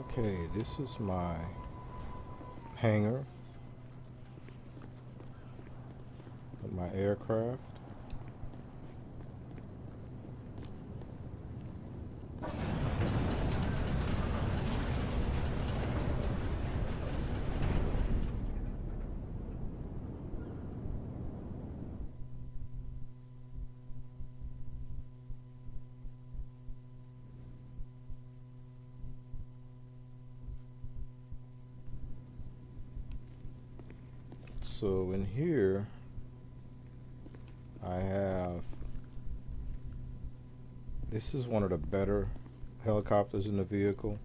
Okay, this is my hangar of my aircraft. So in here, I have, this is one of the better helicopters in the vehicle.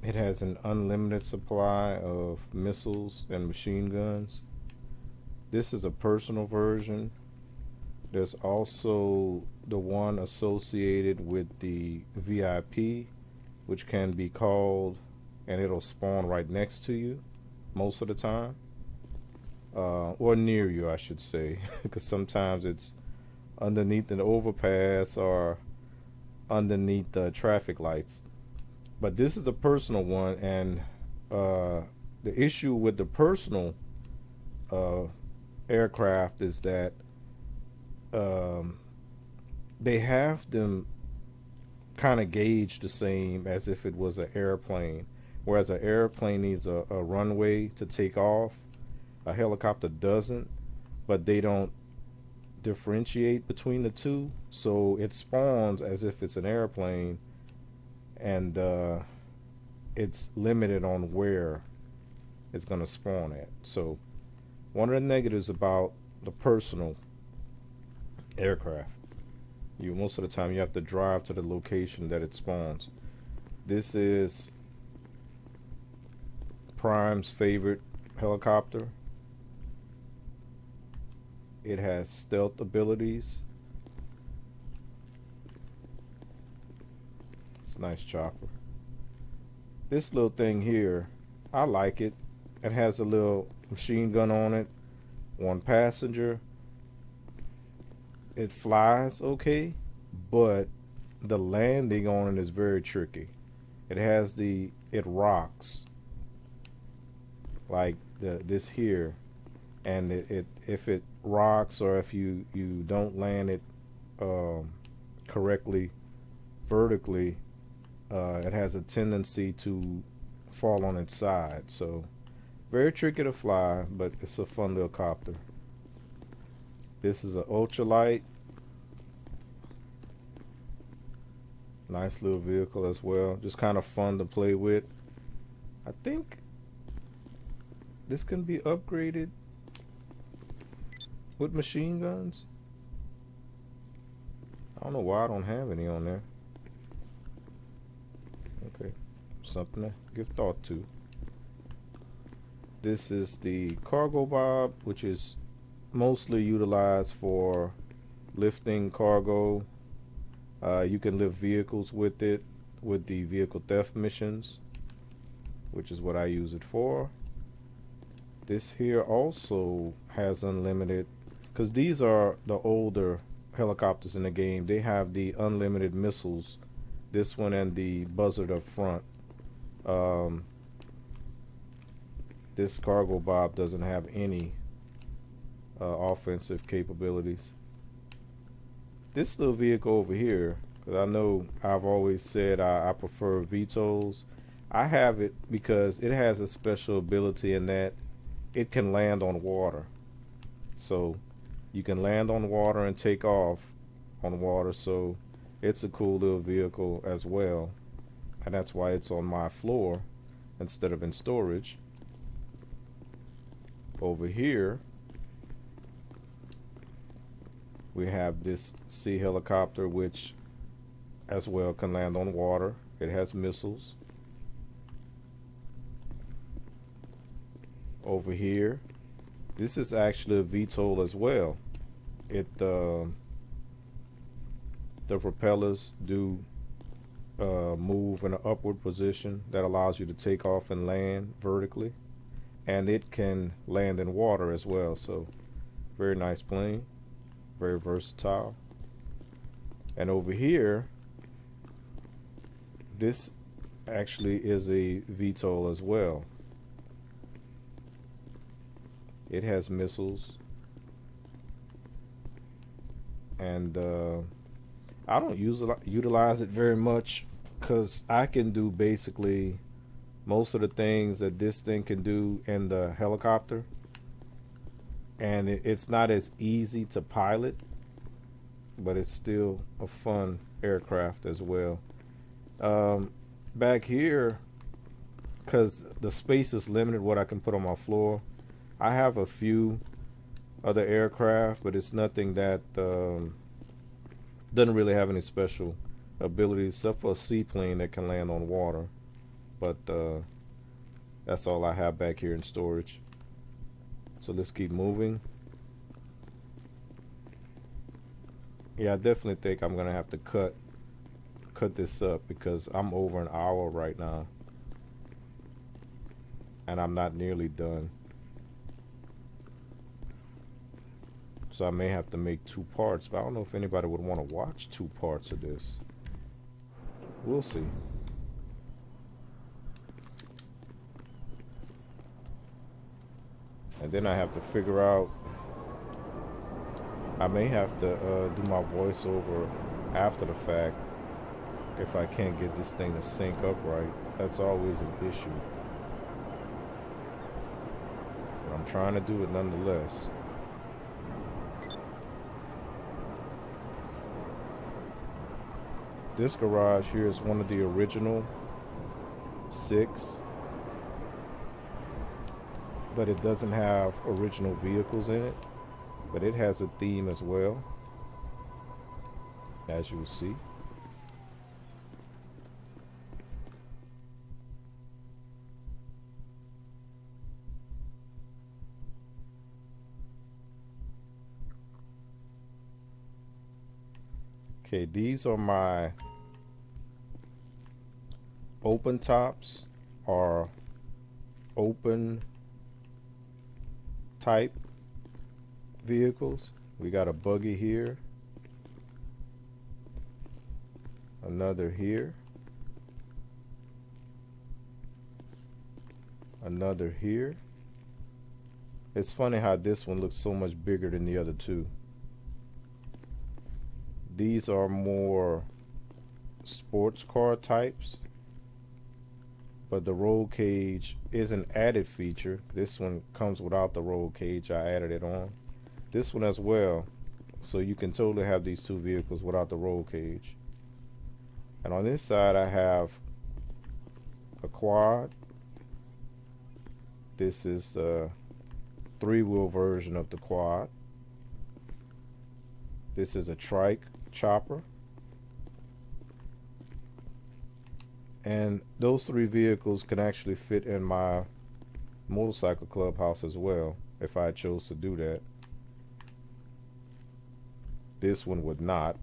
It has an unlimited supply of missiles and machine guns. This is a personal version. There's also the one associated with the VIP, which can be called and it'll spawn right next to you most of the time. Or near you, I should say, because sometimes it's underneath an overpass or underneath the traffic lights. But this is the personal one, and the issue with the personal aircraft is that they have them kind of gauged the same as if it was an airplane. Whereas an airplane needs a runway to take off, a helicopter doesn't, but they don't differentiate between the two, so it spawns as if it's an airplane, and it's limited on where it's going to spawn at. So one of the negatives about the personal aircraft, most of the time you have to drive to the location that it spawns. This is Prime's favorite helicopter. It has stealth abilities. It's a nice chopper. This little thing here, I like it. It has a little machine gun on it, one passenger. It flies okay, but the landing on it is very tricky. It rocks like this here, and if it rocks, or if you don't land it correctly vertically, it has a tendency to fall on its side. So very tricky to fly, but it's a fun little copter. This is an ultralight. Nice little vehicle as well. Just kind of fun to play with. I think this can be upgraded with machine guns. I don't know why I don't have any on there. Okay, something to give thought to. This is the cargo bob, which is mostly utilized for lifting cargo. You can lift vehicles with it with the vehicle theft missions, which is what I use it for. This here also has unlimited, because these are the older helicopters in the game. They have the unlimited missiles, this one and the buzzard up front. This cargo bob doesn't have any offensive capabilities. This little vehicle over here, because I know I've always said I prefer VTOLs. I have it because it has a special ability in that it can land on water. So you can land on water and take off on water, so it's a cool little vehicle as well, and that's why it's on my floor instead of in storage. Over here we have this sea helicopter, which as well can land on water. It has missiles. Over here, this is actually a VTOL as well. The propellers do move in an upward position that allows you to take off and land vertically, and it can land in water as well. So very nice plane, very versatile. And over here, this actually is a VTOL as well. It has missiles, and I don't utilize it very much because I can do basically most of the things that this thing can do in the helicopter, and it's not as easy to pilot, but it's still a fun aircraft as well. Back here, because the space is limited what I can put on my floor, I have a few other aircraft, but it's nothing that doesn't really have any special abilities except for a seaplane that can land on water. But that's all I have back here in storage. So let's keep moving. Yeah, I definitely think I'm gonna have to cut this up because I'm over an hour right now and I'm not nearly done. So I may have to make 2 parts, but I don't know if anybody would want to watch 2 parts of this. We'll see. And then I have to figure out, I may have to do my voiceover after the fact if I can't get this thing to sync up right. That's always an issue. But I'm trying to do it nonetheless. This garage here is one of the original 6, but it doesn't have original vehicles in it, but it has a theme as well, as you will see. Okay, these are my open tops, or open type vehicles. We got a buggy here, another here, another here. It's funny how this one looks so much bigger than the other 2. These are more sports car types, but the roll cage is an added feature. This one comes without the roll cage. I added it on. This one as well. So you can totally have these 2 vehicles without the roll cage. And on this side I have a quad. This is a 3-wheel version of the quad. This is a Trike Chopper. And those 3 vehicles can actually fit in my motorcycle clubhouse as well, if I chose to do that. This one would not.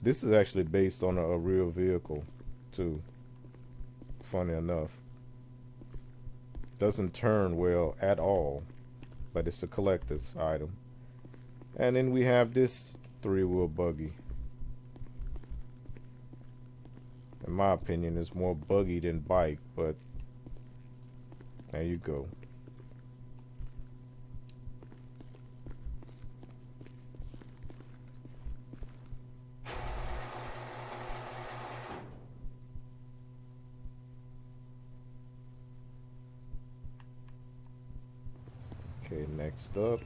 This is actually based on a real vehicle too, funny enough. Doesn't turn well at all, but it's a collector's item. And then we have this 3-wheel buggy. In my opinion, it's more buggy than bike, but there you go. Okay, next up.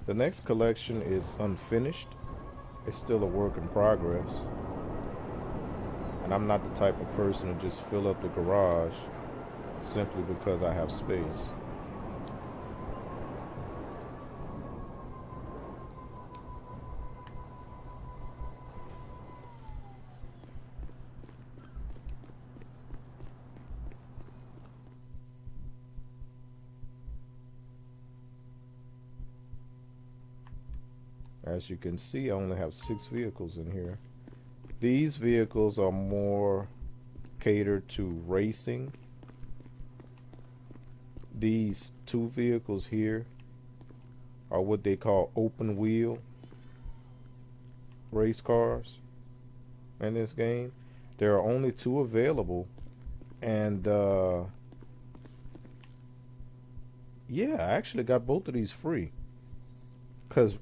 The next collection is unfinished. It's still a work in progress. And I'm not the type of person to just fill up the garage simply because I have space. As you can see, I only have 6 vehicles in here. These vehicles are more catered to racing. These 2 vehicles here are what they call open wheel race cars. in this game. There are only 2 available, and yeah, I actually got both of these free because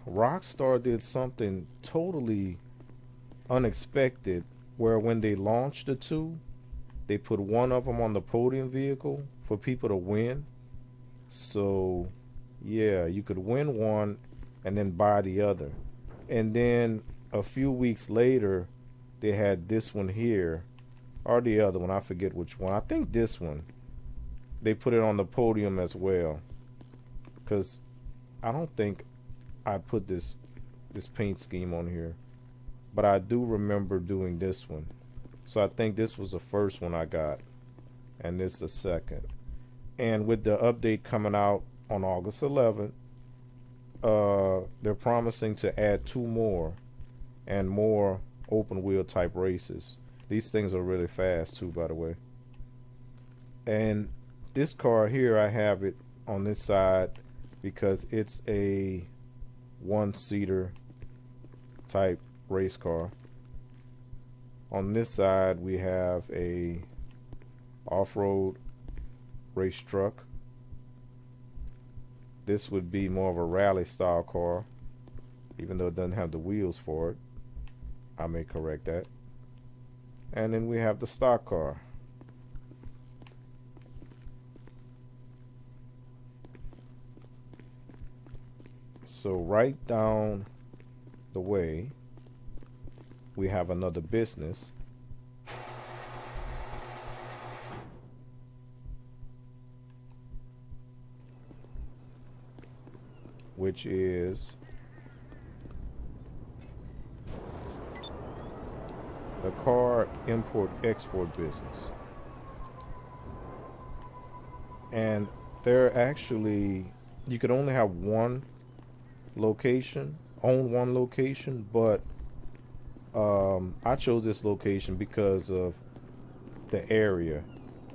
Rockstar did something totally unexpected, where when they launched the 2, they put one of them on the podium vehicle for people to win. So yeah, you could win one and then buy the other. And then a few weeks later, they had this one here, or the other one, I forget which one. I think this one, they put it on the podium as well, because I don't think I put this paint scheme on here, but I do remember doing this one. So I think this was the first one I got, and this the second. And with the update coming out on August 11th, they're promising to add 2 more and more open wheel type races. These things are really fast too, by the way. And this car here, I have it on this side because it's a 1-seater type race car. On this side, we have a off-road race truck. This would be more of a rally style car, even though it doesn't have the wheels for it. I may correct that. And then we have the stock car. So right down the way, we have another business, which is the car import-export business. And they're actually, you could only have one location, own one location, but I chose this location because of the area.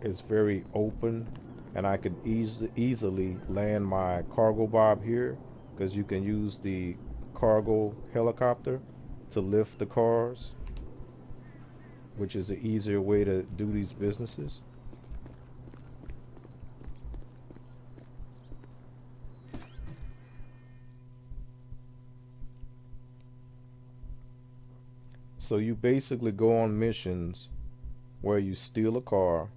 It's very open, and I could easily land my cargo bob here, because you can use the cargo helicopter to lift the cars, which is an easier way to do these businesses. So you basically go on missions where you steal a car,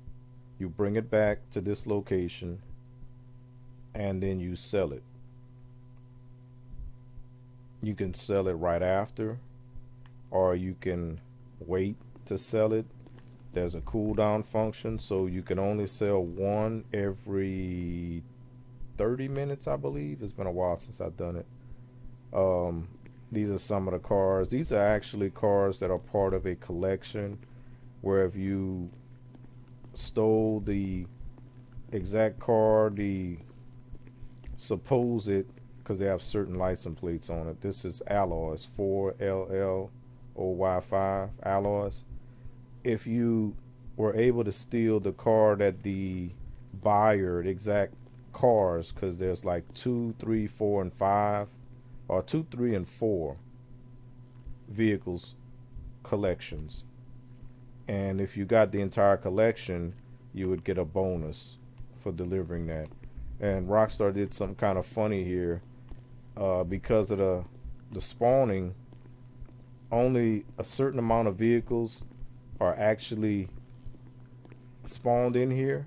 you bring it back to this location, and then you sell it. You can sell it right after, or you can wait to sell it. There's a cooldown function, so you can only sell one every 30 minutes, I believe. It's been a while since I've done it. These are some of the cars. These are actually cars that are part of a collection, where if you stole the exact car, the supposed, because they have certain license plates on it. This is alloys, 4LLOY5 alloys. If you were able to steal the car that the buyer, the exact cars, because there's like 2, 3, 4, and 5, or 2, 3, and 4 vehicles collections. And if you got the entire collection, you would get a bonus for delivering that. And Rockstar did something kind of funny here, because of the spawning. Only a certain amount of vehicles are actually spawned in here,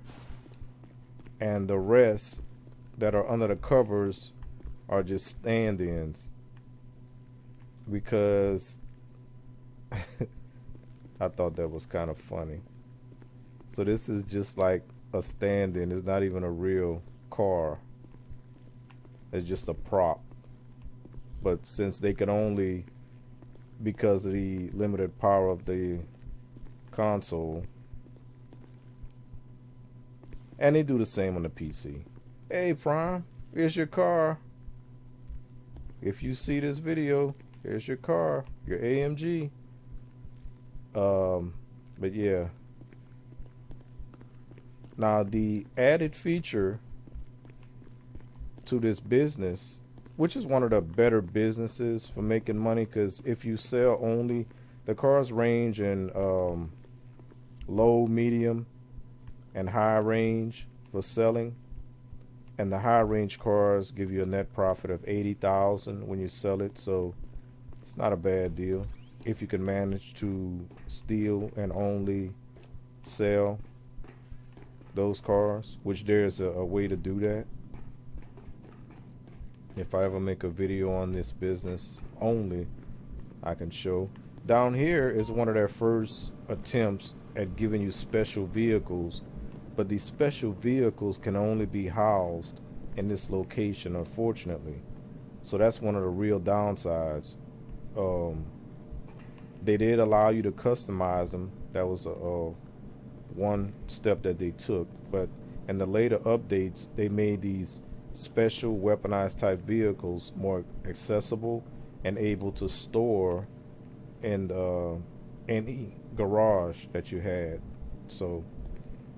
and the rest that are under the covers are just stand-ins, because I thought that was kind of funny. So this is just like a stand-in. It's not even a real car. It's just a prop. But since they can only, because of the limited power of the console, and they do the same on the PC. Hey Prime, here's your car. If you see this video, here's your car, your AMG. But yeah. Now the added feature to this business, which is one of the better businesses for making money, because if you sell only The cars range in low, medium, and high range for selling. And the high range cars give you a net profit of 80,000 when you sell it, so it's not a bad deal if you can manage to steal and only sell those cars, which there's a way to do that. If I ever make a video on this business only, I can show. Down here is one of their first attempts at giving you special vehicles, but these special vehicles can only be housed in this location, unfortunately. So that's one of the real downsides. They did allow you to customize them. That was one step that they took, but in the later updates, they made these special weaponized type vehicles more accessible and able to store in any garage that you had. So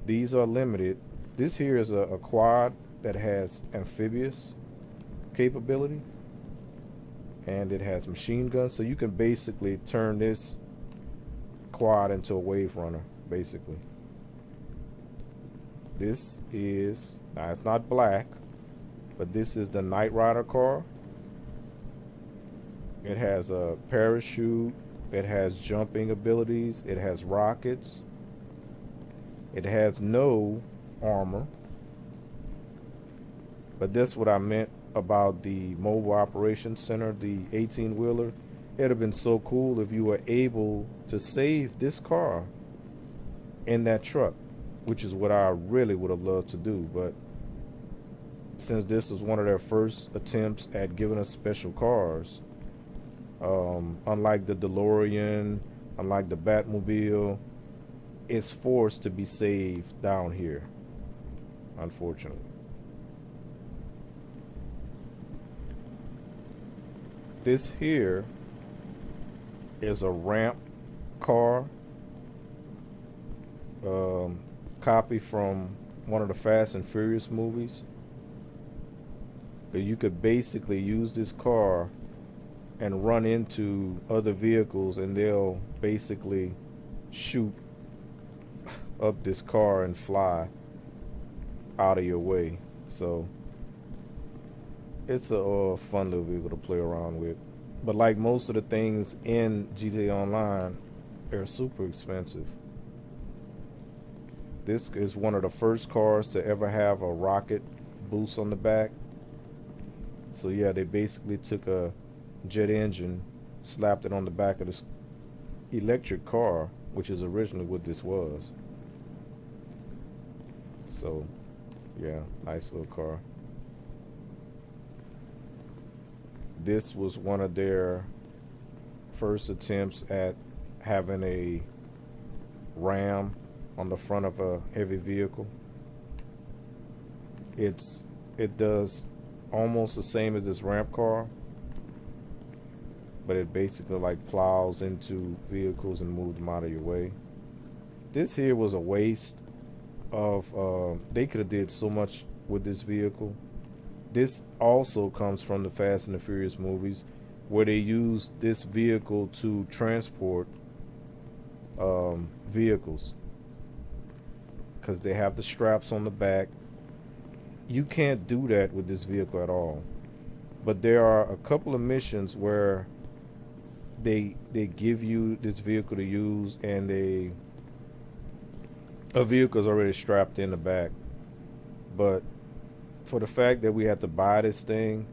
these are limited. This here is a quad that has amphibious capability, and it has machine guns, so you can basically turn this quad into a wave runner, basically. This is, now it's not black, but this is the Night Rider car. It has a parachute, it has jumping abilities, it has rockets, it has no armor. But that's what I meant about the mobile operations center, the 18-wheeler. It'd have been so cool if you were able to save this car in that truck, which is what I really would have loved to do. But since this was one of their first attempts at giving us special cars, unlike the DeLorean, unlike the Batmobile, it's forced to be saved down here, unfortunately. This here is a ramp car, copy from one of the Fast and Furious movies. But you could basically use this car and run into other vehicles, and they'll basically shoot up this car and fly out of your way. So it's a fun little vehicle to play around with. But like most of the things in GTA Online, they're super expensive. This is one of the first cars to ever have a rocket boost on the back. So yeah, they basically took a jet engine, slapped it on the back of this electric car, which is originally what this was. So yeah, nice little car. This was one of their first attempts at having a ram on the front of a heavy vehicle. It does almost the same as this ramp car, but it basically like plows into vehicles and moves them out of your way. This here was a waste of, they could have did so much with this vehicle. This also comes from the Fast and the Furious movies, where they used this vehicle to transport vehicles, because they have the straps on the back. You can't do that with this vehicle at all. But there are a couple of missions where they give you this vehicle to use, and a vehicle is already strapped in the back. But for the fact that we had to buy this thing,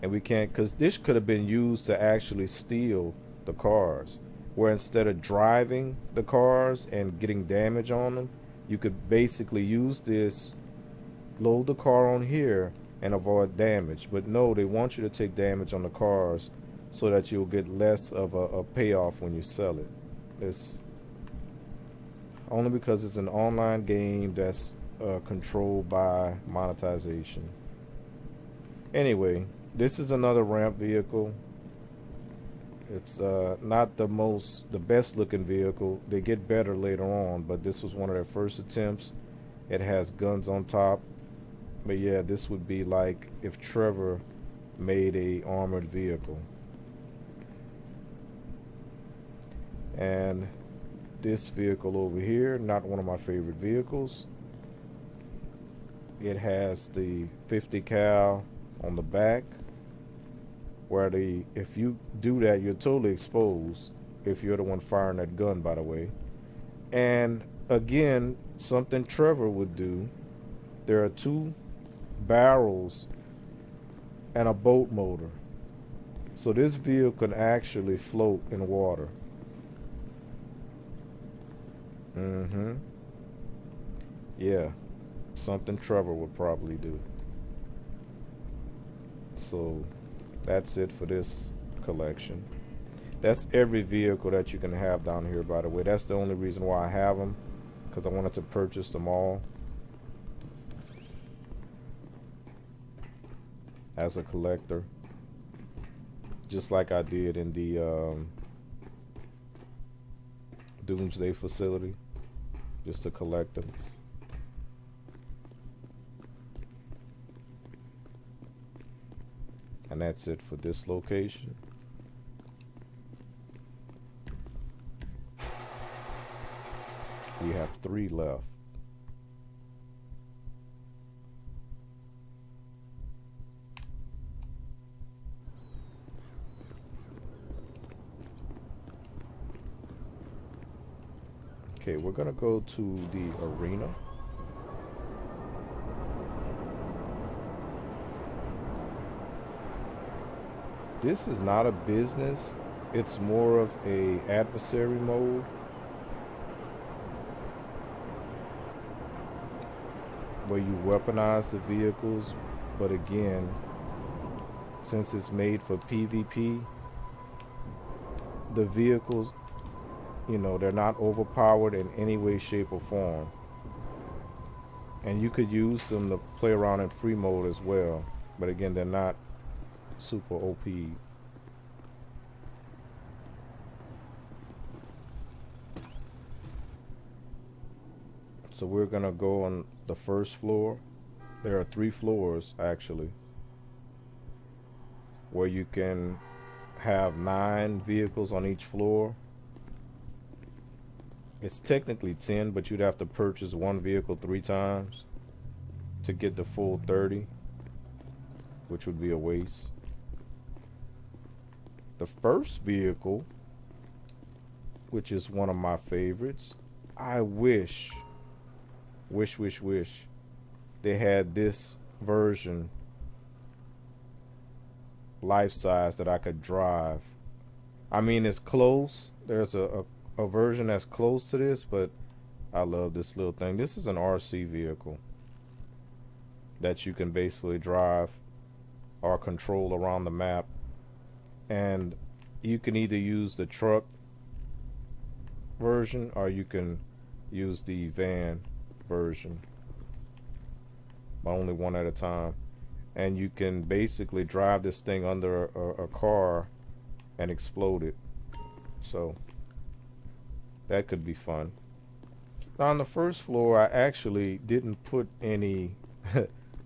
and we can't, because this could have been used to actually steal the cars, where instead of driving the cars and getting damage on them, you could basically use this, load the car on here, and avoid damage. But no, they want you to take damage on the cars so that you'll get less of a payoff when you sell it. It's only because it's an online game that's controlled by monetization. Anyway, this is another ramp vehicle. It's not the best looking vehicle. They get better later on, but this was one of their first attempts. It has guns on top. But yeah, this would be like if Trevor made a armored vehicle. And this vehicle over here, not one of my favorite vehicles. It has the 50 cal on the back, where if you do that, you're totally exposed if you're the one firing that gun, by the way. And again, something Trevor would do, there are 2 barrels and a boat motor. So this vehicle can actually float in water. Yeah, something Trevor would probably do. So that's it for this collection. That's every vehicle that you can have down here, by the way. That's the only reason why I have them, because I wanted to purchase them all as a collector, just like I did in the Doomsday facility, just to collect them. And that's it for this location. We have 3 left. Okay, we're gonna go to the arena. This is not a business, it's more of a adversary mode. Where you weaponize the vehicles, but again, since it's made for PvP, the vehicles, they're not overpowered in any way, shape, or form. And you could use them to play around in free mode as well, but again, they're not super OP. So we're gonna go on the first floor. There are 3 floors actually, where you can have 9 vehicles on each floor. It's technically 10, but you'd have to purchase 1 vehicle 3 times to get the full 30, which would be a waste. The first vehicle, which is one of my favorites, I wish they had this version life size that I could drive. I mean, it's close. There's a version that's close to this, but I love this little thing. This is an RC vehicle that you can basically drive or control around the map. And you can either use the truck version or you can use the van version, but only one at a time. And you can basically drive this thing under a car and explode it. So that could be fun. Now on the first floor, I actually didn't put any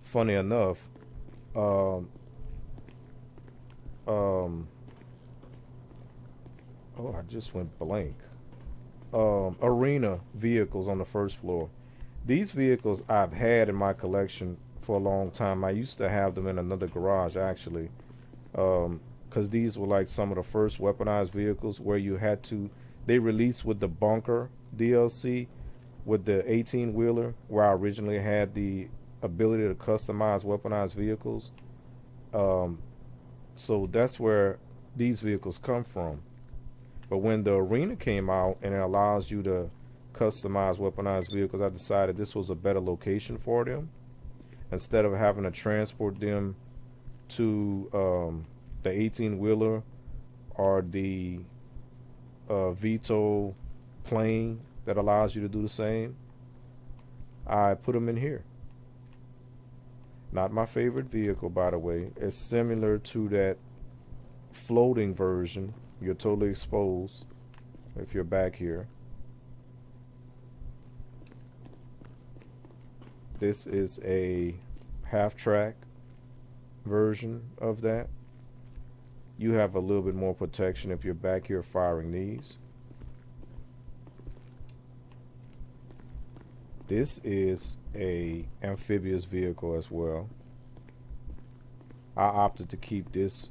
funny enough oh, I just went blank. Arena vehicles on the first floor. These vehicles I've had in my collection for a long time. I used to have them in another garage actually, because these were like some of the first weaponized vehicles where you had to. They released with the Bunker DLC with the 18-wheeler, where I originally had the ability to customize weaponized vehicles. So that's where these vehicles come from. But when the arena came out and it allows you to customize weaponized vehicles, I decided this was a better location for them. Instead of having to transport them to the 18-wheeler or the VTOL plane that allows you to do the same, I put them in here. Not my favorite vehicle, by the way. It's similar to that floating version. You're totally exposed if you're back here. This is a half-track version of that. You have a little bit more protection if you're back here firing these. This is a amphibious vehicle as well. I opted to keep this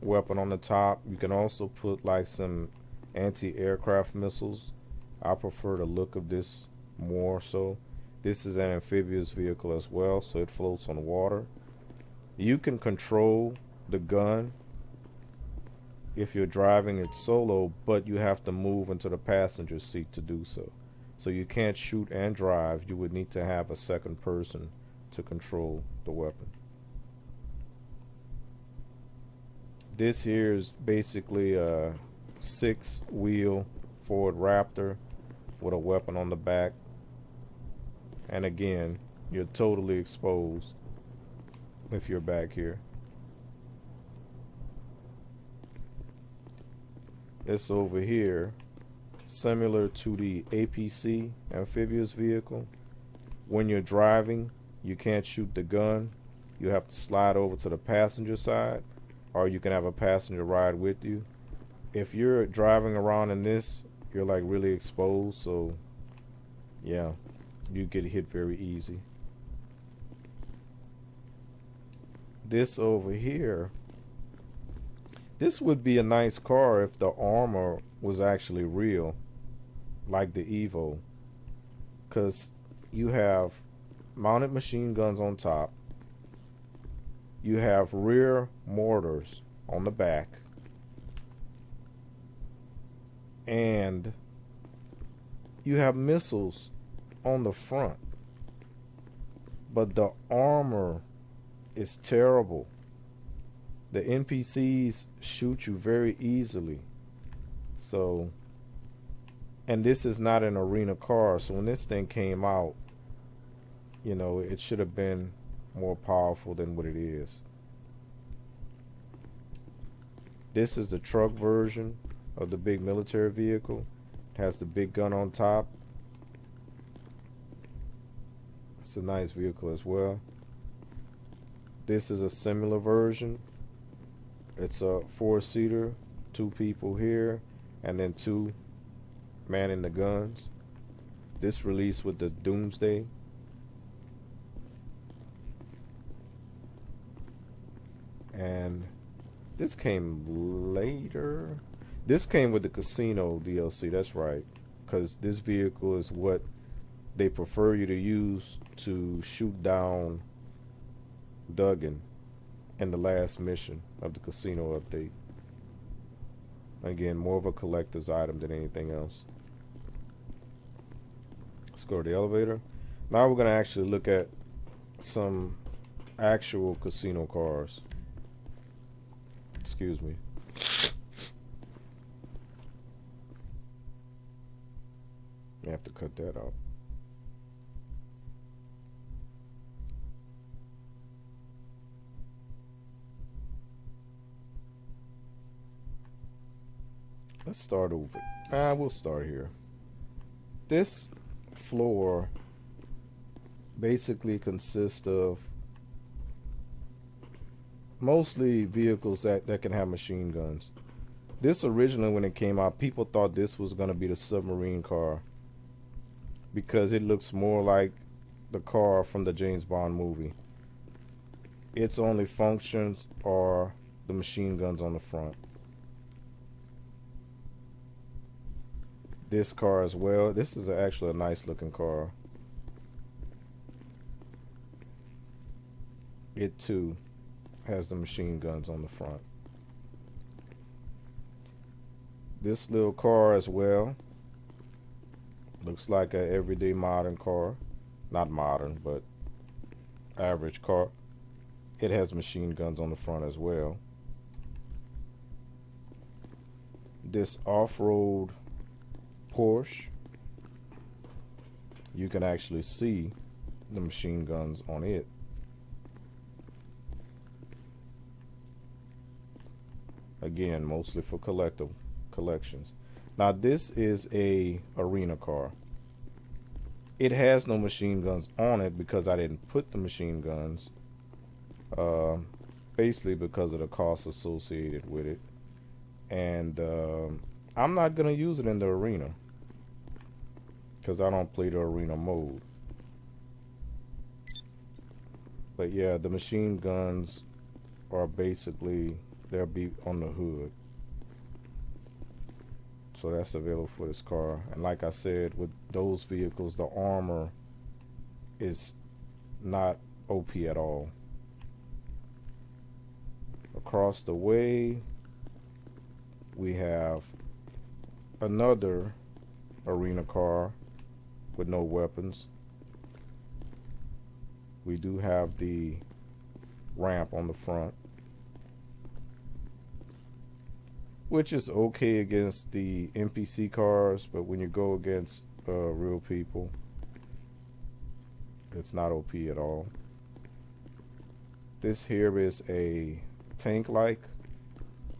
weapon on the top. You can also put like some anti-aircraft missiles. I prefer the look of this more so. This is an amphibious vehicle as well, so it floats on water. You can control the gun if you're driving it solo, but you have to move into the passenger seat to do so. So you can't shoot and drive. You would need to have a second person to control the weapon. This here is basically a 6-wheel Ford Raptor with a weapon on the back. And again, you're totally exposed if you're back here. This over here, similar to the APC, amphibious vehicle. When you're driving, you can't shoot the gun. You have to slide over to the passenger side, or you can have a passenger ride with you. If you're driving around in this, you're like really exposed, so yeah, you get hit very easy. This over here, this would be a nice car if the armor was actually real, like the Evo, because you have mounted machine guns on top, you have rear mortars on the back, and you have missiles on the front, but the armor is terrible. The NPCs shoot you very easily. So, and this is not an arena car, so when this thing came out, you know, it should have been more powerful than what it is. This is the truck version of the big military vehicle. It has the big gun on top. It's a nice vehicle as well. This is a similar version. It's a 4-seater, 2 people here, and then 2 manning the guns. This released with the Doomsday. And this came later. This came with the Casino DLC, that's right. Because this vehicle is what they prefer you to use to shoot down Duggan in the last mission of the Casino update. Again, more of a collector's item than anything else. Let's go to the elevator. Now we're going to actually look at some actual casino cars. Excuse me. I have to cut that out. Let's start over. We'll start here. This floor basically consists of mostly vehicles that can have machine guns. This originally, when it came out, people thought this was going to be the submarine car because it looks more like the car from the James Bond movie. Its only functions are the machine guns on the front. This car as well. This is actually a nice looking car. It too has the machine guns on the front. This little car as well looks like an everyday modern car. Not modern, but average car. It has machine guns on the front as well. This off-road Porsche, you can actually see the machine guns on it. Again, mostly for collections. Now this is a arena car. It has no machine guns on it because I didn't put the machine guns, basically because of the cost associated with it. And I'm not going to use it in the arena because I don't play the arena mode. But yeah, the machine guns are basically, they'll be on the hood. So that's available for this car. And like I said, with those vehicles, the armor is not OP at all. Across the way, we have another arena car with no weapons. We do have the ramp on the front, which is okay against the NPC cars, but when you go against real people, it's not OP at all. This here is a tank-like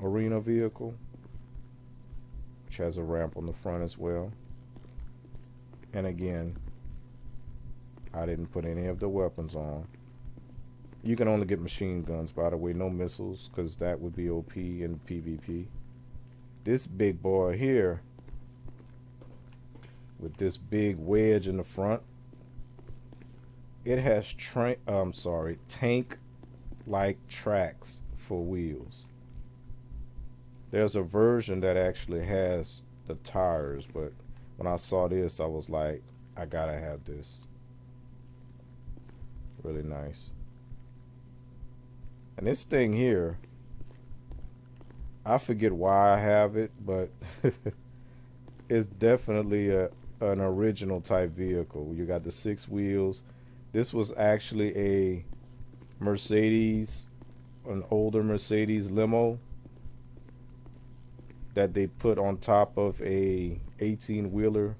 arena vehicle, which has a ramp on the front as well. And again, I didn't put any of the weapons on. You can only get machine guns, by the way, no missiles, because that would be OP in PvP. This big boy here, with this big wedge in the front, it has tank-like tracks for wheels. There's a version that actually has the tires, but when I saw this, I was like, I gotta have this. Really nice. And this thing here, I forget why I have it, but it's definitely an original type vehicle. You got the 6 wheels. This was actually a Mercedes, an older Mercedes limo that they put on top of a 18-wheeler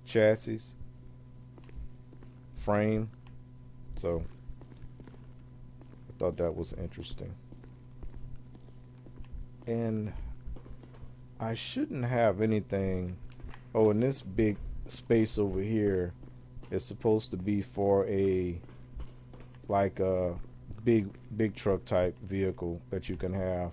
chassis frame. So I thought that was interesting. And I shouldn't have anything. Oh, and this big space over here is supposed to be for a big truck type vehicle that you can have.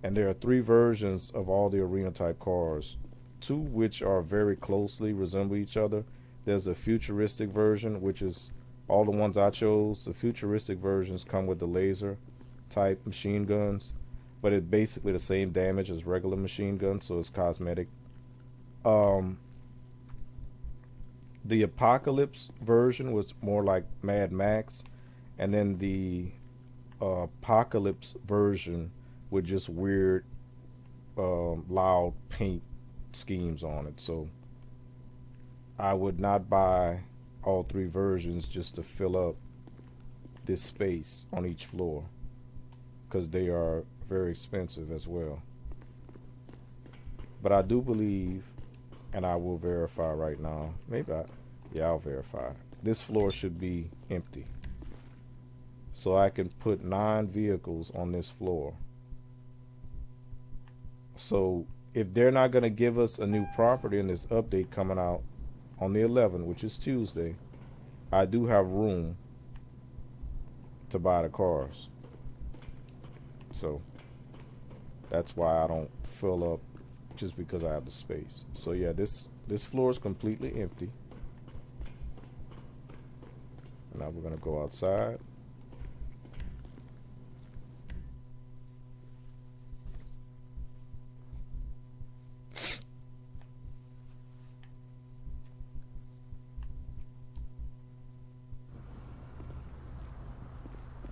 And there are 3 versions of all the arena type cars, 2 which are very closely resemble each other. There's a futuristic version, which is all the ones I chose. The futuristic versions come with the laser type machine guns, but it's basically the same damage as regular machine guns, so it's cosmetic. The Apocalypse version was more like Mad Max, and then the Apocalypse version with just weird loud paint schemes on it. So I would not buy all 3 versions just to fill up this space on each floor, because they are very expensive as well. But I do believe, and I will verify right now, I'll verify, this floor should be empty, so I can put 9 vehicles on this floor. So if they're not going to give us a new property in this update coming out on the 11th, which is Tuesday, I do have room to buy the cars. So that's why I don't fill up, just because I have the space. So yeah, this floor is completely empty. Now we're going to go outside.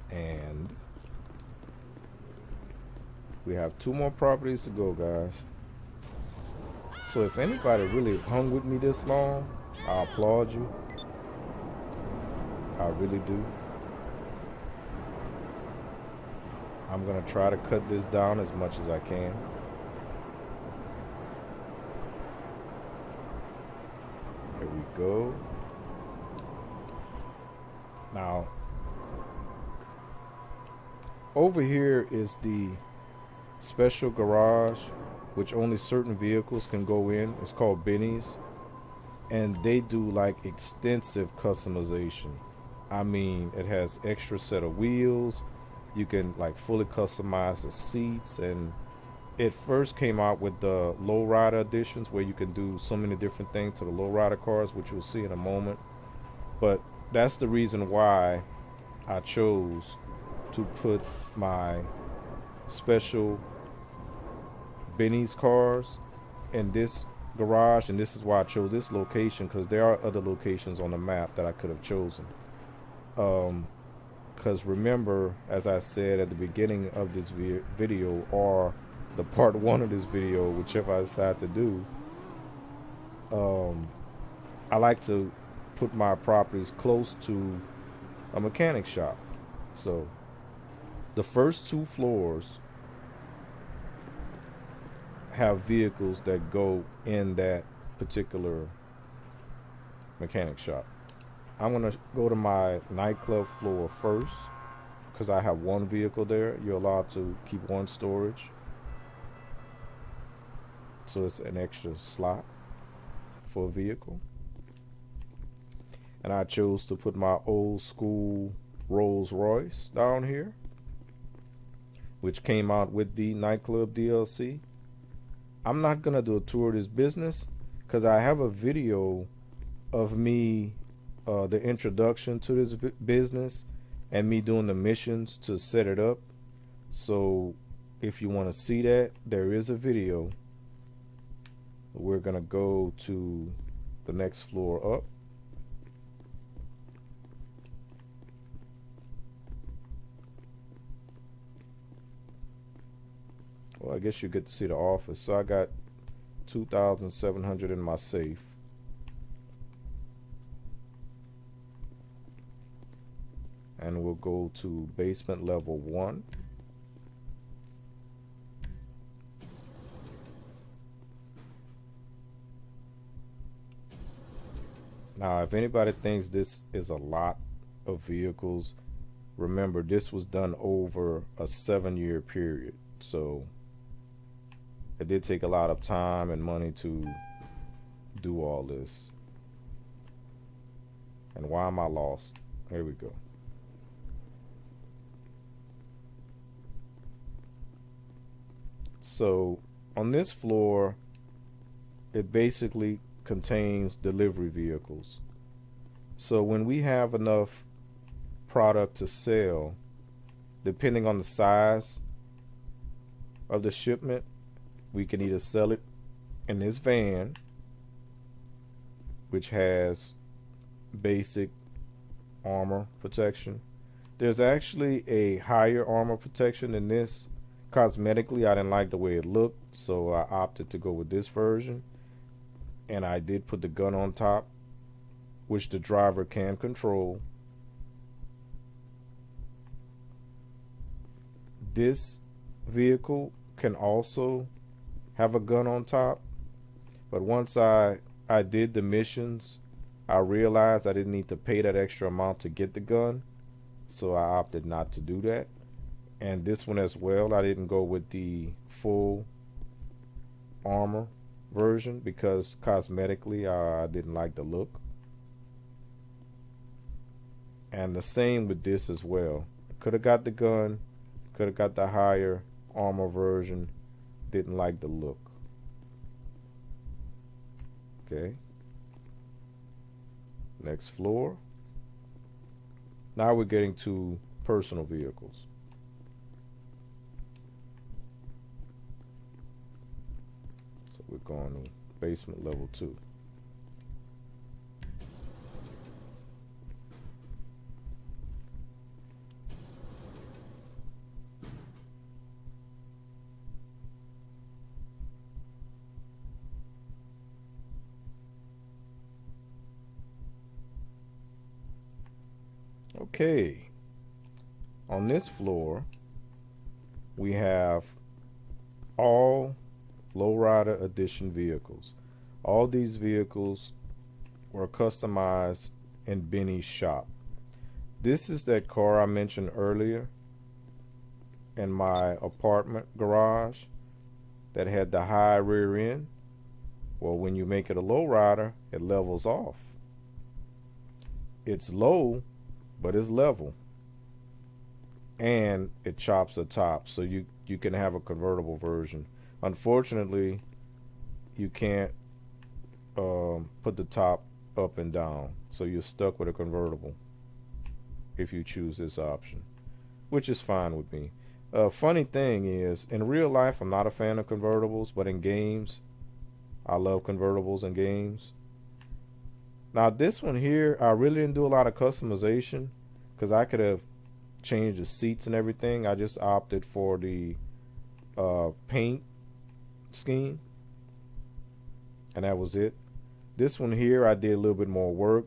And we have 2 more properties to go, guys. So if anybody really hung with me this long, I applaud you. I really do. I'm going to try to cut this down as much as I can. Here we go. Now, over here is the special garage, which only certain vehicles can go in. It's called Benny's, and they do like extensive customization. I mean, it has extra set of wheels. You can like fully customize the seats, and it first came out with the lowrider editions where you can do so many different things to the lowrider cars, which you'll see in a moment. But that's the reason why I chose to put my special Benny's cars in this garage, and this is why I chose this location, because there are other locations on the map that I could have chosen. Because remember, as I said at the beginning of this video, or the part one of this video, whichever I decide to do, I like to put my properties close to a mechanic shop. So the first 2 floors have vehicles that go in that particular mechanic shop. I'm gonna go to my nightclub floor first because I have 1 vehicle there. You're allowed to keep 1 storage, so it's an extra slot for a vehicle. And I chose to put my old school Rolls Royce down here, which came out with the nightclub DLC. I'm not gonna do a tour of this business because I have a video of me, the introduction to this business, and me doing the missions to set it up. So if you want to see that, there is a video. We're gonna go to the next floor up. Well, I guess you get to see the office. So I got 2,700 in my safe. And we'll go to basement level 1. Now, if anybody thinks this is a lot of vehicles, remember this was done over a 7-year period. So it did take a lot of time and money to do all this. And why am I lost? Here we go. So on this floor, it basically contains delivery vehicles. So when we have enough product to sell, depending on the size of the shipment, we can either sell it in this van, which has basic armor protection. There's actually a higher armor protection than this. Cosmetically, I didn't like the way it looked, so I opted to go with this version. And I did put the gun on top, which the driver can control. This vehicle can also have a gun on top, but once I did the missions, I realized I didn't need to pay that extra amount to get the gun, so I opted not to do that. And this one as well, I didn't go with the full armor version because cosmetically I didn't like the look. And the same with this as well. Could have got the gun, could have got the higher armor version, didn't like the look. Okay. Next floor. Now we're getting to personal vehicles. So we're going to basement level 2. Okay, on this floor we have all lowrider edition vehicles. All these vehicles were customized in Benny's shop. This is that car I mentioned earlier in my apartment garage that had the high rear end. Well, when you make it a lowrider, it levels off. It's low, but it's level, and it chops the top, so you can have a convertible version. Unfortunately, you can't put the top up and down, so you're stuck with a convertible. if you choose this option, which is fine with me. Funny thing is, in real life, I'm not a fan of convertibles, but in games, I love convertibles in games. Now, this one here, I really didn't do a lot of customization because I could have changed the seats and everything. I just opted for the paint scheme, and that was it. This one here, I did a little bit more work.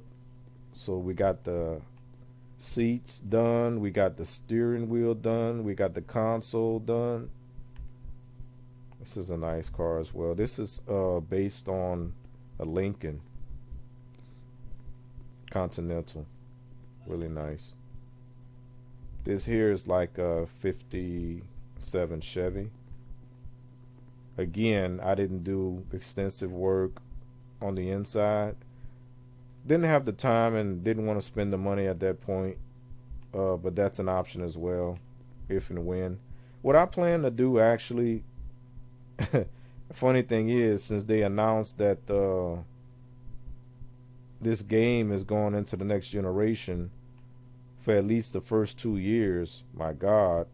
So we got the seats done, we got the steering wheel done, we got the console done. This is a nice car as well. This is based on a Lincoln Continental. Really nice. This here is like a 57 Chevy. Again, I didn't do extensive work on the inside. Didn't have the time and didn't want to spend the money at that point. But that's an option as well, if and when. What I plan to do, actually, the funny thing is, since they announced that this game is going into the next generation for at least the first 2 years, my God,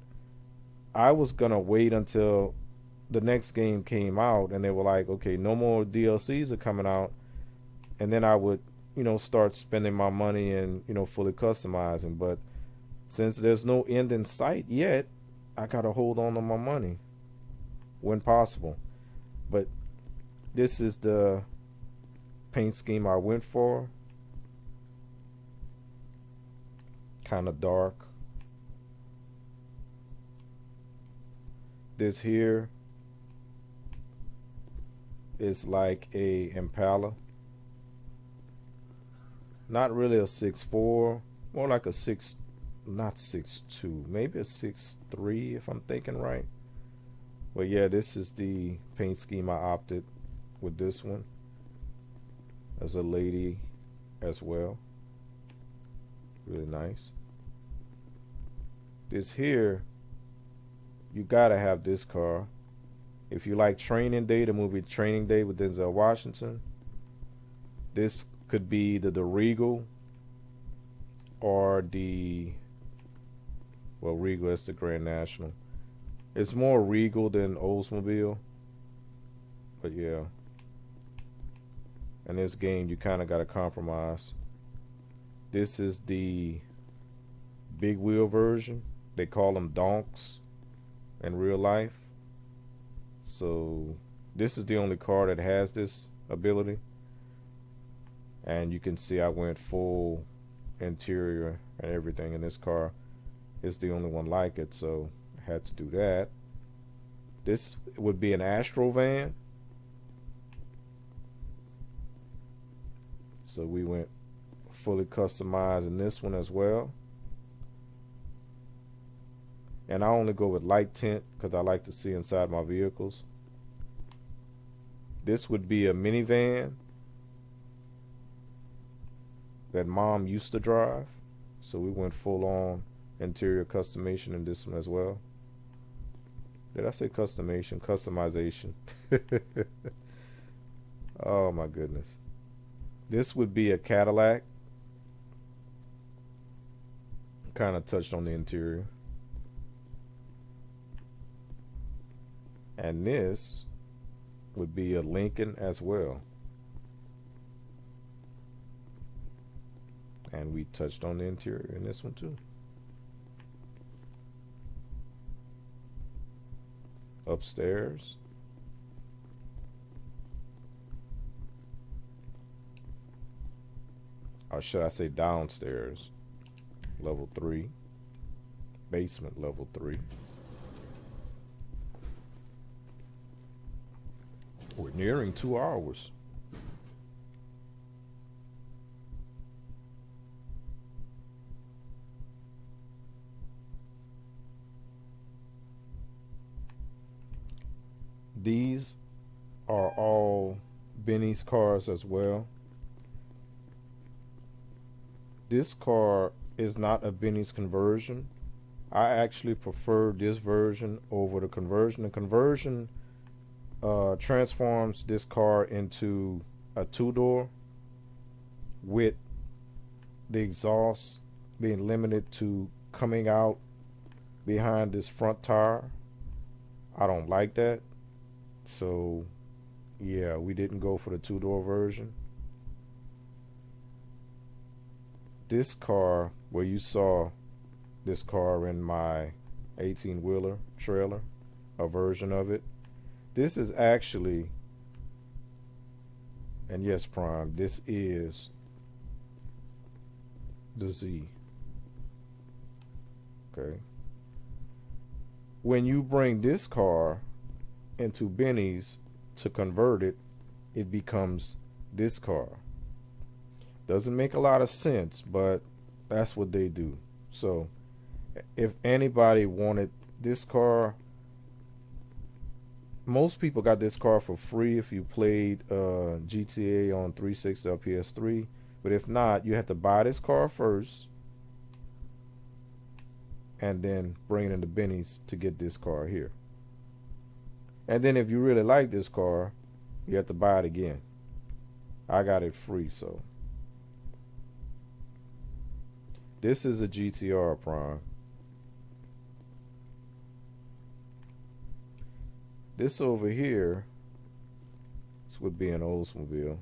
I was going to wait until the next game came out and they were like, okay, no more DLCs are coming out. And then I would, start spending my money and, fully customizing. But since there's no end in sight yet, I got to hold on to my money when possible. But this is the paint scheme I went for. Kind of dark. This here is like a Impala. Not really a 6'4", more like a not 6'2", maybe a 6'3", if I'm thinking right. But yeah, this is the paint scheme I opted with this one. As a lady as well. Really nice. This here, you gotta have this car. If you like Training Day, the movie Training Day with Denzel Washington, this could be the Regal or Regal is the Grand National. It's more Regal than Oldsmobile, but yeah. In this game, you kind of got to compromise. This is the big wheel version. They call them donks in real life. So this is the only car that has this ability. And you can see I went full interior and everything in this car. It's the only one like it, so I had to do that. This would be an Astral van. So we went fully customized in this one as well. And I only go with light tint because I like to see inside my vehicles. This would be a minivan that Mom used to drive. So we went full on interior customization in this one as well. Did I say customization? Customization. Oh my goodness. This would be a Cadillac. Kind of touched on the interior. And this would be a Lincoln as well. And we touched on the interior in this one too. Upstairs. Or should I say downstairs? Level 3. Basement level 3. We're nearing 2 hours. These are all Benny's cars as well. This car is not a Benny's conversion. I actually prefer this version over the conversion. The conversion transforms this car into a 2-door with the exhaust being limited to coming out behind this front tire. I don't like that. So, yeah, we didn't go for the two-door version. This car, where you saw this car in my 18-wheeler trailer, a version of it, this is actually, and yes, Prime, this is the Z. Okay. When you bring this car into Benny's to convert it, it becomes this car. Doesn't make a lot of sense, but that's what they do. So if anybody wanted this car, most people got this car for free if you played GTA on 360 or PS3. But if not, you have to buy this car first and then bring it into Benny's to get this car here. And then if you really like this car, you have to buy it again. I got it free, so. This is a Gtr Prime. This over here, this would be an Oldsmobile.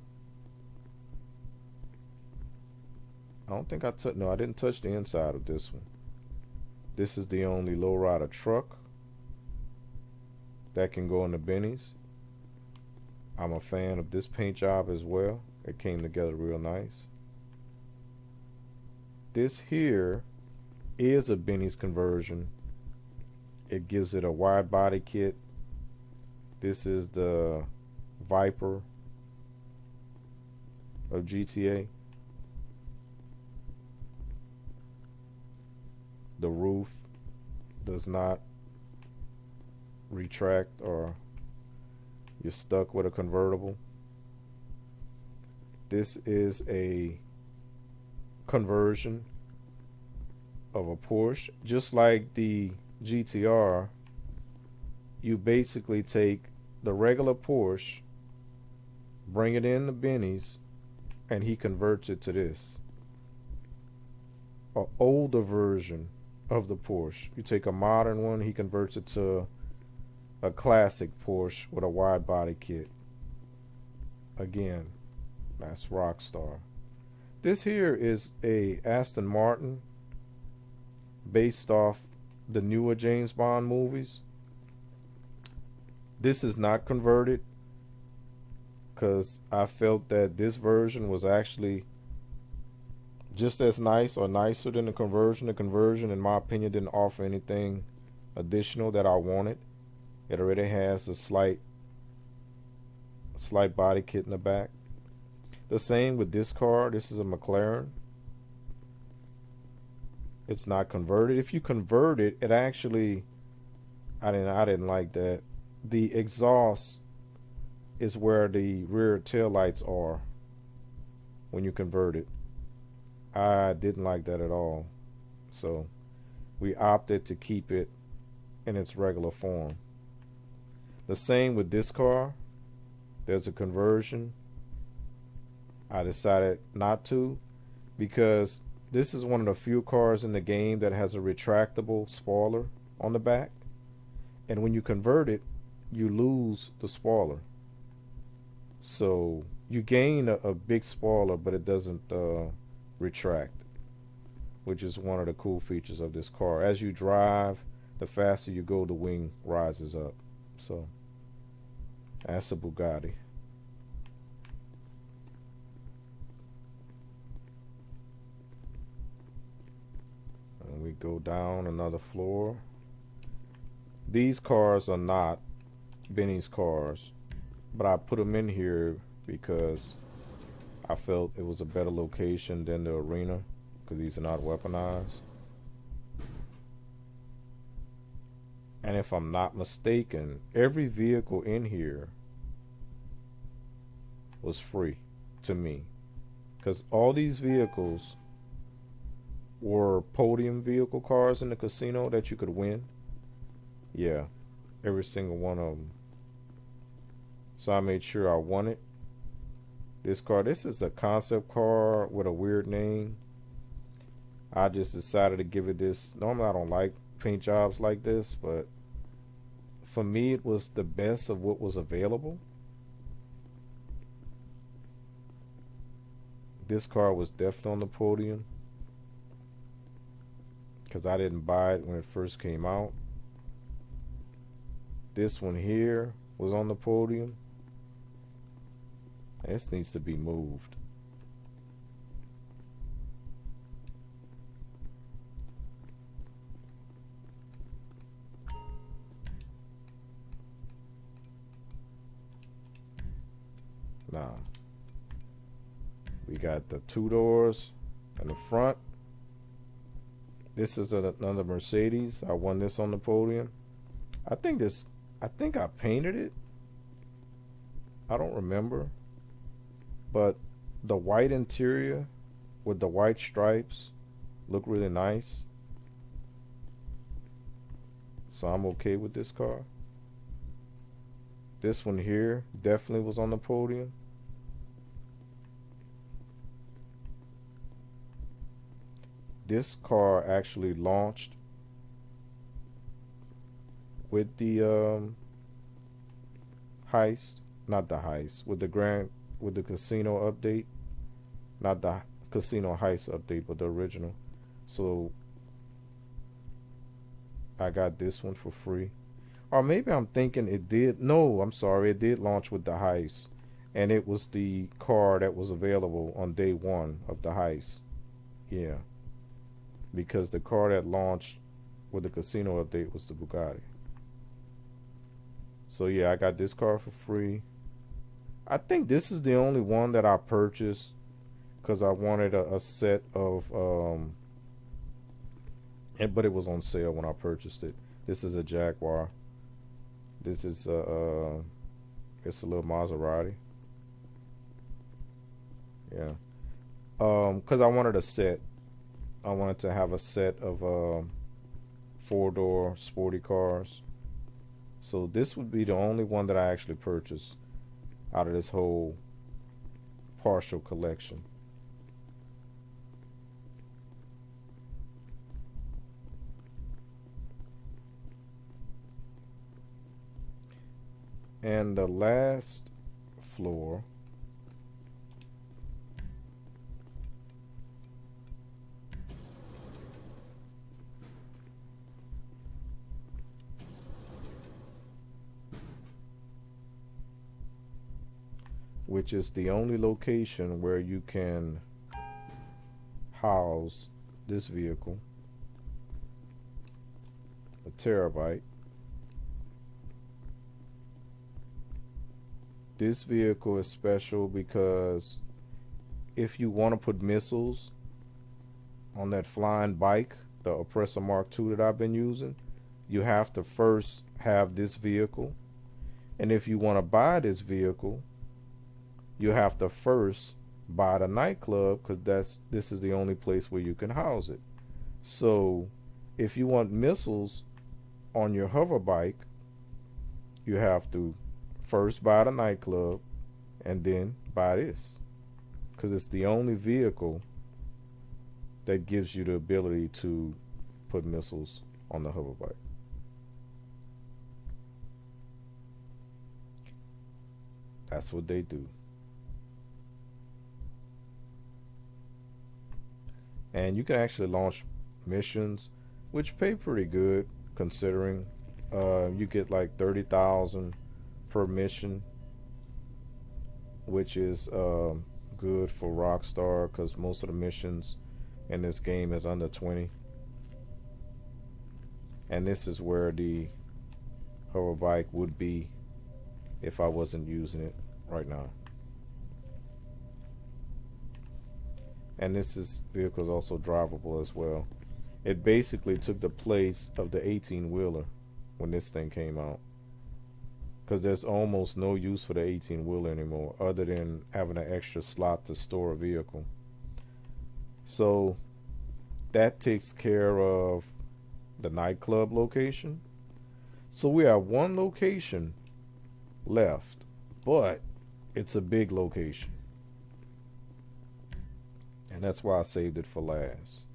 I don't think I touched, no, I didn't touch the inside of this one. This is the only lowrider truck that can go into Benny's. I'm a fan of this paint job as well. It came together real nice. This here is a Benny's conversion. It gives it a wide body kit. This is the Viper of GTA. The roof does not retract or you're stuck with a convertible. This is a conversion of a Porsche. Just like the GTR, you basically take the regular Porsche, bring it in the Benny's, and he converts it to this. An older version of the Porsche. You take a modern one, he converts it to a classic Porsche with a wide body kit. Again, that's Rockstar. This here is a Aston Martin based off the newer James Bond movies. This is not converted because I felt that this version was actually just as nice or nicer than the conversion. The conversion, in my opinion, didn't offer anything additional that I wanted. It already has a slight body kit in the back. The same with this car. This is a McLaren. It's not converted. If you convert it, it actually, I didn't like that. The exhaust is where the rear tail lights are when you convert it. I didn't like that at all. So we opted to keep it in its regular form. The same with this car. There's a conversion. I decided not to because this is one of the few cars in the game that has a retractable spoiler on the back. And when you convert it, you lose the spoiler. So you gain a big spoiler, but it doesn't retract, which is one of the cool features of this car. As you drive, the faster you go, the wing rises up. So that's a Bugatti. And we go down another floor. These cars are not Benny's cars, but I put them in here because I felt it was a better location than the arena because these are not weaponized. And if I'm not mistaken, every vehicle in here was free to me because all these vehicles were podium vehicle cars in the casino that you could win. Yeah, every single one of them. So I made sure I won it. This car, this is a concept car with a weird name. I just decided to give it this. Normally, I don't like paint jobs like this, but for me, it was the best of what was available. This car was definitely on the podium because I didn't buy it when it first came out. This one here was on the podium. This needs to be moved. Now, we got the two doors in the front. This is another Mercedes. I won this on the podium. I think I painted it. I don't remember. But the white interior with the white stripes look really nice. So I'm okay with this car. This one here definitely was on the podium. This car actually launched with the heist, not the heist, with the casino update, not the casino heist update, but the original. So I got this one for free. Or maybe I'm thinking it did. No, I'm sorry, it did launch with the heist, and it was the car that was available on day one of the heist. Yeah. Because the car that launched with the casino update was the Bugatti. So yeah, I got this car for free. I think this is the only one that I purchased because I wanted a set of but it was on sale when I purchased it. This is a Jaguar. This is it's a little Maserati. Yeah. Because I wanted a set. I wanted to have a set of 4-door sporty cars. So this would be the only one that I actually purchased out of this whole partial collection. And the last floor which is the only location where you can house this vehicle, a Terabyte. This vehicle is special because if you want to put missiles on that flying bike, the Oppressor Mark II that I've been using, you have to first have this vehicle. And if you want to buy this vehicle, you have to first buy the Nightclub because this is the only place where you can house it. So if you want missiles on your hover bike, you have to first buy the Nightclub and then buy this because it's the only vehicle that gives you the ability to put missiles on the hover bike. That's what they do. And you can actually launch missions, which pay pretty good considering you get like 30,000 per mission, which is good for Rockstar because most of the missions in this game is under 20. And this is where the hover bike would be if I wasn't using it right now. And this vehicle is also drivable as well. It basically took the place of the 18-wheeler when this thing came out, because there's almost no use for the 18-wheeler anymore other than having an extra slot to store a vehicle. So that takes care of the Nightclub location. So we have one location left, but it's a big location. And that's why I saved it for last.